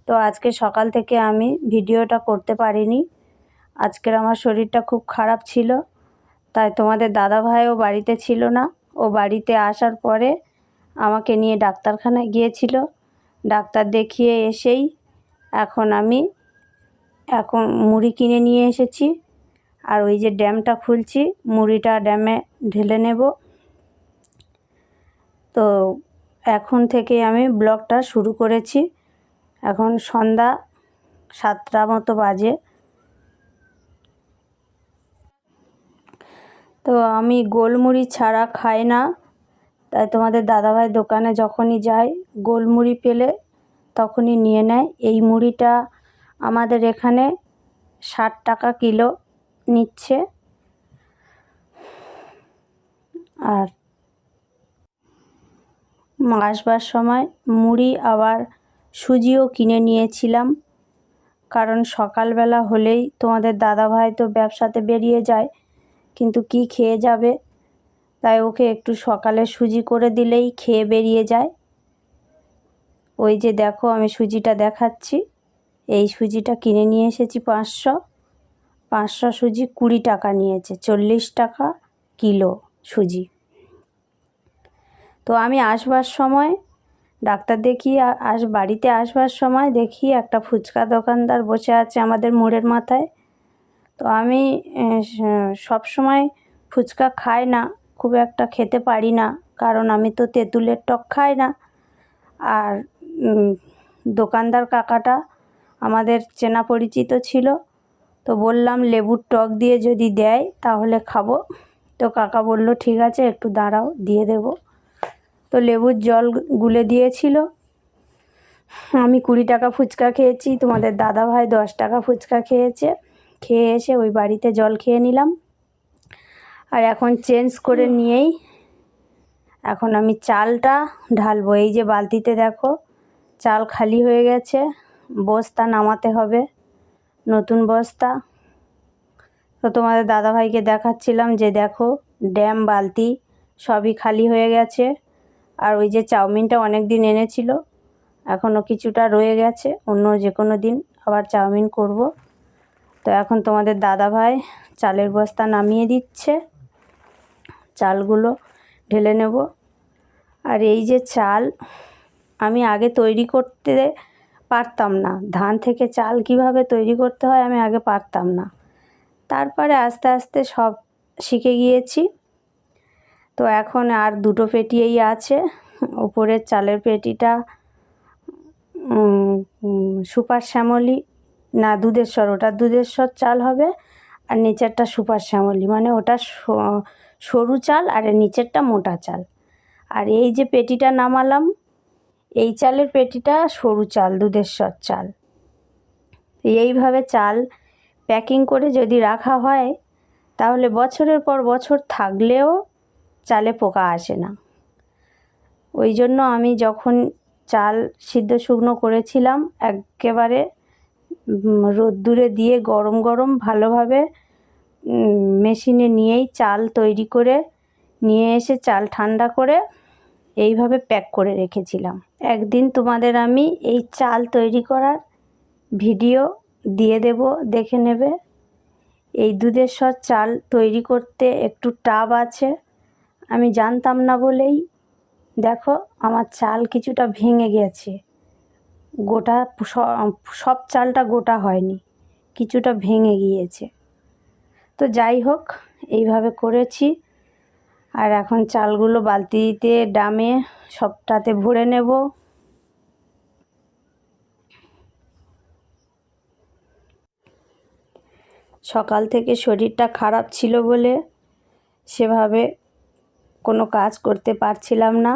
তো আজকে সকাল থেকে আমি ভিডিওটা করতে পারিনি। আজকের আমার শরীরটা খুব খারাপ ছিল, তাই তোমাদের দাদাভাইও বাড়িতে ছিল না। ও বাড়িতে আসার পরে আমাকে নিয়ে ডাক্তারখানায় গিয়েছিল। ডাক্তার দেখিয়ে এসেই এখন মুড়ি কিনে নিয়ে এসেছি, আর ওই যে ড্যামটা খুলছি, মুড়িটা ড্যামে ঢেলে নেব। তো এখন থেকে আমি ব্লগটা শুরু করেছি। এখন সন্ধ্যা 7টা মতো বাজে। তো আমি গোলমুড়ি ছাড়া খাই না, তাই তোমাদের দাদাভাই দোকানে যখনই যায় গোলমুড়ি পেলে তখনই নিয়ে নেয়। এই মুড়িটা আমাদের এখানে 60 টাকা কিলো নিচ্ছে। আর আসবার সময় মুড়ি আবার সুজিও কিনে নিয়েছিলাম, কারণ সকালবেলা হলেই তোমাদের দাদাভাই তো ব্যবসাতে বেরিয়ে যায়, কিন্তু কি খেয়ে যাবে, তাই ওকে একটু সকালে সুজি করে দিলেই খেয়ে বেরিয়ে যায়। ওই যে দেখো আমি সুজিটা দেখাচ্ছি, এই সুজিটা কিনে নিয়ে এসেছি 500 সুজি 20 টাকা নিয়েছে, 40 টাকা কিলো সুজি। তো আমি আসবার সময় ডাক্তার দেখিয়ে বাড়িতে আসবার সময় দেখি একটা ফুচকা দোকানদার বসে আছে আমাদের মোড়ের মাথায়। তো আমি সব সময় ফুচকা খাই না, খুব একটা খেতে পারি না, কারণ আমি তো তেঁতুলের টক খাই না। আর দোকানদার কাকাটা আমাদের চেনা পরিচিত ছিল, তো বললাম লেবুর টক দিয়ে যদি দেয় তাহলে খাবো। তো কাকা বলল ঠিক আছে, একটু দাঁড়াও, দিয়ে দেব। তো লেবুর জল গুলে দিয়েছিল। আমি 20 টাকা ফুচকা খেয়েছি, তোমাদের দাদাভাই 10 টাকা ফুচকা খেয়েছে। খেয়ে এসে ওই বাড়িতে জল খেয়ে নিলাম। আর এখন চেঞ্জ করে নিয়েই এখন আমি চালটা ঢালবো। এই যে বালতিতে দেখো চাল খালি হয়ে গেছে, বস্তা নামাতে হবে, নতুন বস্তা। তো তোমাদের দাদাভাইকে দেখাচ্ছিলাম যে দেখো ড্যাম বালতি সবই খালি হয়ে গেছে। আর ওই যে চাউমিনটা অনেক দিন এনেছিল, এখনও কিছুটা রয়ে গেছে, অন্য যে কোনো দিন আবার চাউমিন করব। তো এখন তোমাদের দাদাভাই চালের বস্তা নামিয়ে দিচ্ছে, চালগুলো ঢেলে নেব। আর এই যে চাল আমি আগে তৈরি করতে পারতাম না, ধান থেকে চাল কিভাবে তৈরি করতে হয় আমি আগে পারতাম না, তারপরে আস্তে আস্তে সব শিখে গিয়েছি। তো এখন আর 2টো পেটিই আছে। উপরের চালের পেটিটা সুপার শ্যামলি না দুধেশ্বর, ওটা দুধেশ্বর চাল হবে, আর নিচেরটা সুপার শ্যামলি, মানে ওটা সরু চাল আর নিচেরটা মোটা চাল। আর এই যে পেটিটা নামালাম, এই চালের পেটিটা সরু চাল, দুধেশ্বর চাল। এইভাবে চাল প্যাকিং করে যদি রাখা হয় তাহলে বছরের পর বছর থাকলেও চালে পোকা আসে না। ওই জন্য আমি যখন চাল সিদ্ধ শুকনো করেছিলাম, একেবারে রোদ্দুরে দিয়ে গরম গরম ভালোভাবে মেশিনে নিয়েই চাল তৈরি করে নিয়ে এসে চাল ঠান্ডা করে এইভাবে প্যাক করে রেখেছিলাম। একদিন তোমাদের আমি এই চাল তৈরি করার ভিডিও দিয়ে দেব, দেখে নেবে। এই দুধেশ্বর চাল তৈরি করতে একটু টাফ আছে, আমি জানতাম না বলেই দেখো আমার চাল কিছুটা ভেঙে গেছে, গোটা সব চালটা গোটা হয়নি, কিছুটা ভেঙে গিয়েছে। তো যাই হোক, এইভাবে করেছি। আর এখন চালগুলো বালতিতে ড্রামে সবটাতে ভরে নেব। সকাল থেকে শরীরটা খারাপ ছিল বলে সেভাবে কোনো কাজ করতে পারছিলাম না,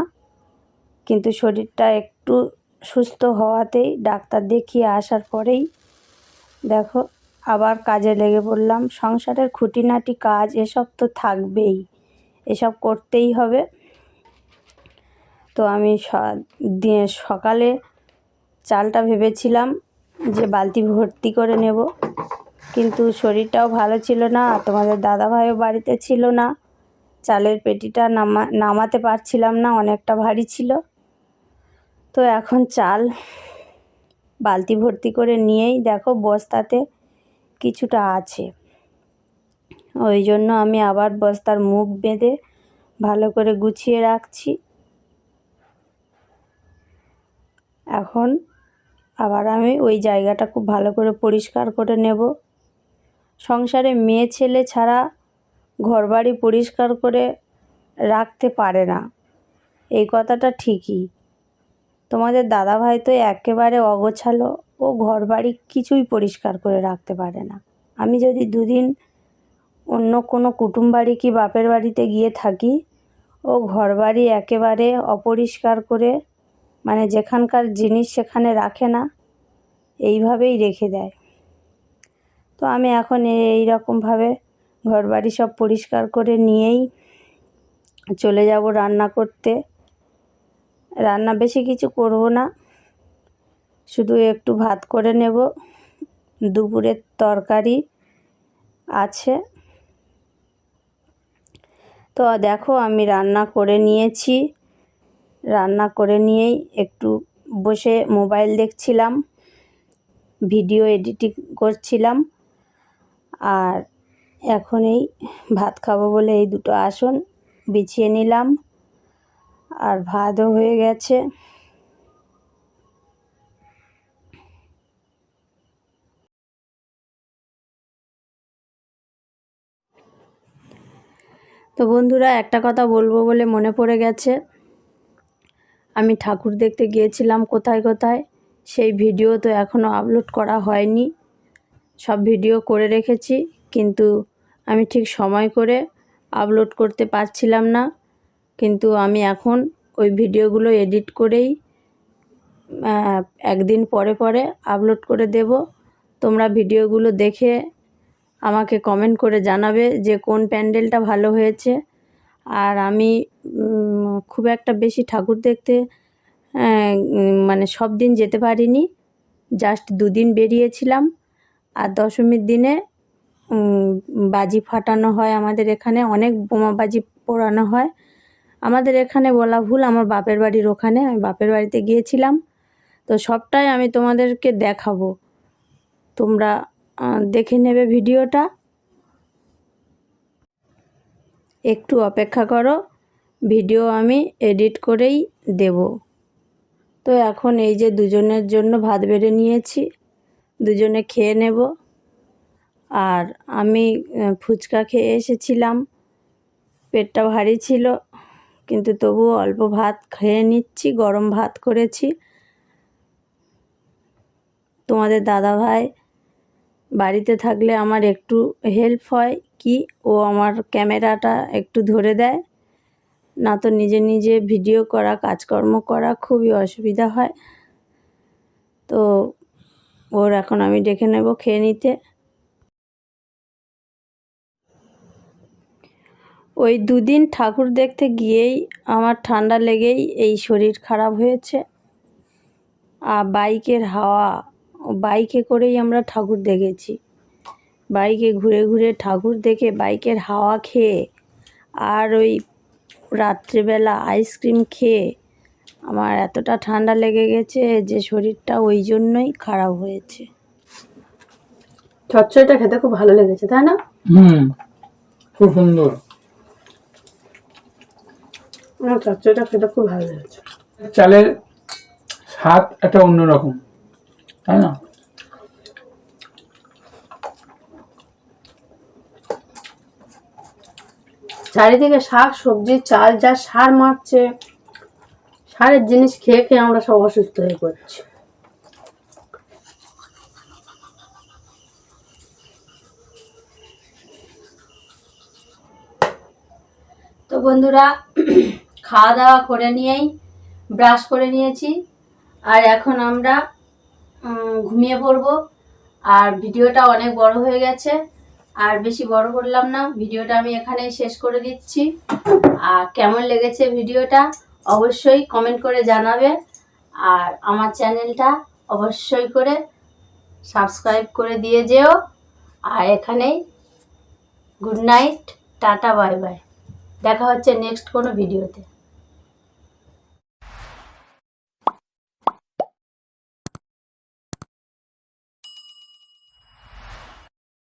কিন্তু শরীরটা একটু সুস্থ হওয়াতেই ডাক্তার দেখিয়ে আসার পরেই দেখো আবার কাজে লেগে পড়লাম। সংসারের খুঁটিনাটি কাজ এসব তো থাকবেই, এসব করতেই হবে। তো আমি সকালে চালটা ভেবেছিলাম যে বালতি ভর্তি করে নেব, কিন্তু শরীরটাও ভালো ছিল না, আর তোমাদের দাদাভাইও বাড়িতে ছিল না, চালের পেটিটা নামাতে পারছিলাম না, অনেকটা ভারী ছিল। তো এখন চাল বালতি ভর্তি করে নিয়েই দেখো বস্তাতে কিছুটা আছে, ওই জন্য আমি আবার বস্তার মুখ বেঁধে ভালো করে গুছিয়ে রাখছি। এখন আবার আমি ওই জায়গাটা খুব ভালো করে পরিষ্কার করে নেব। সংসারে মেয়ে ছেলে ছাড়া ঘরবাড়ি পরিষ্কার করে রাখতে পারে না, এই কথাটা ঠিকই। তোমাদের দাদাভাই তো একেবারে অগোছালো, ও ঘরবাড়ি কিছুই পরিষ্কার করে রাখতে পারে না। আমি যদি দুদিন অন্য কোনো কুটুম বাড়ি কি বাপের বাড়িতে গিয়ে থাকি, ও ঘরবাড়ি একেবারে অপরিষ্কার করে, মানে যেখানকার জিনিস সেখানে রাখে না, এইভাবেই রেখে দেয়। তো আমি এখন এই রকমভাবে ঘরবাড়ি সব পরিষ্কার করে নিয়েই চলে যাব রান্না করতে। রান্না বেশি কিছু করব না, শুধু একটু ভাত করে নেব, দুপুরের তরকারি আছে। তো দেখো আমি রান্না করে নিয়েছি, রান্না করে নিয়েই একটু বসে মোবাইল দেখছিলাম, ভিডিও এডিটিং করছিলাম। আর এখন এই ভাত খাবো বলে এই দুটো আসন বিছিয়ে নিলাম, আর ভাতও হয়ে গেছে। তো বন্ধুরা, একটা কথা বলবো বলে মনে পড়ে গেছে, আমি ঠাকুর দেখতে গিয়েছিলাম কোথায় কোথায়, সেই ভিডিও তো এখনও আপলোড করা হয়নি। সব ভিডিও করে রেখেছি, কিন্তু আমি ঠিক সময় করে আপলোড করতে পারছিলাম না। কিন্তু আমি এখন ওই ভিডিওগুলো এডিট করেই একদিন পরে পরে আপলোড করে দেব। তোমরা ভিডিওগুলো দেখে আমাকে কমেন্ট করে জানাবে যে কোন প্যান্ডেলটা ভালো হয়েছে। আর আমি খুব একটা বেশি ঠাকুর দেখতে মানে সব দিন যেতে পারিনি, জাস্ট দুদিন বেরিয়েছিলাম। আর দশমীর দিনে বাজি ফাটানো হয়, আমাদের এখানে অনেক বোমাবাজি পোড়ানো হয়। আমাদের এখানে বলা ভুল, আমার বাপের বাড়ির ওখানে, আমি বাপের বাড়িতে গিয়েছিলাম। তো সবটাই আমি তোমাদেরকে দেখাবো, তোমরা দেখে নেবে ভিডিওটা। একটু অপেক্ষা করো, ভিডিও আমি এডিট করেই দেব। তো এখন এই যে দুজনের জন্য ভাত বেড়ে নিয়েছি, দুজনে খেয়ে নেব। আর আমি ফুচকা খেয়ে এসেছিলাম, পেটটা ভারী ছিল, কিন্তু তবুও অল্প ভাত খেয়ে নিচ্ছি, গরম ভাত করেছি। তোমাদের দাদাভাই বাড়িতে থাকলে আমার একটু হেল্প হয় কি, ও আমার ক্যামেরাটা একটু ধরে দেয়, না তো নিজে নিজে ভিডিও করা, কাজকর্ম করা খুবই অসুবিধা হয়। তো ওর এখন আমি ডেকে নেব খেয়ে নিতে। ওই দুদিন ঠাকুর দেখতে গিয়েই আমার ঠান্ডা লেগেই এই শরীর খারাপ হয়েছে। আর বাইকের হাওয়া, বাইকে করেই আমরা ঠাকুর দেখেছি, বাইকে ঘুরে ঘুরে ঠাকুর দেখে বাইকের হাওয়া খেয়ে, আর ওই রাত্রেবেলা আইসক্রিম খেয়ে আমার এতটা ঠান্ডা লেগে গেছে যে শরীরটা ওই জন্যই খারাপ হয়েছে। চচ্চড়িটা খেতে খুব ভালো লেগেছে, তাই না? খুব সুন্দর। আমার চচ্চড়িটা খেতে খুব ভালো লেগেছে। চালের স্বাদ একটা অন্যরকম, তাই না? চারিদিকে শাক সবজি চাল যা সার মারছে, সারের জিনিস খেয়ে খেয়ে আমরা সব অসুস্থ হয়ে পড়ছি। তো বন্ধুরা, খাওয়া দাওয়া করে নিয়েই ব্রাশ করে নিয়েছি, আর এখন আমরা ঘুমিয়ে পড়বো। আর ভিডিওটা অনেক বড় হয়ে গেছে, আর বেশি বড় করলাম না, ভিডিওটা আমি এখানেই শেষ করে দিচ্ছি। আর কেমন লেগেছে ভিডিওটা অবশ্যই কমেন্ট করে জানাবে, আর আমার চ্যানেলটা অবশ্যই করে সাবস্ক্রাইব করে দিয়ে যেও। আর এখানেই good night, tata, bye bye, দেখা হচ্ছে নেক্সট কোনো ভিডিওতে।